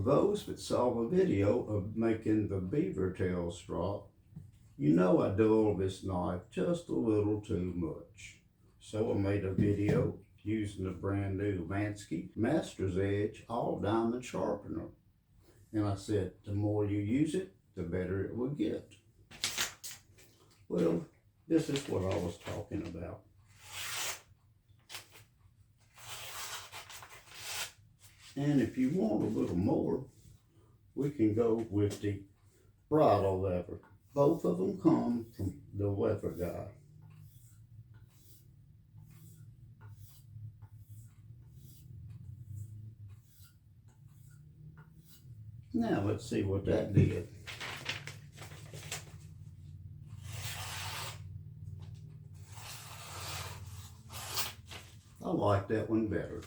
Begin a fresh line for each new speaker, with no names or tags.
For those that saw the video of making the beaver tail strop, you know I dulled this knife just a little too much. So I made a video using the brand new Mansky Master's Edge all diamond sharpener. And I said, the more you use it, the better it will get. Well, this is what I was talking about. And if you want a little more, we can go with the bridle lever. Both of them come from the leather guy. Now let's see what that did. I like that one better.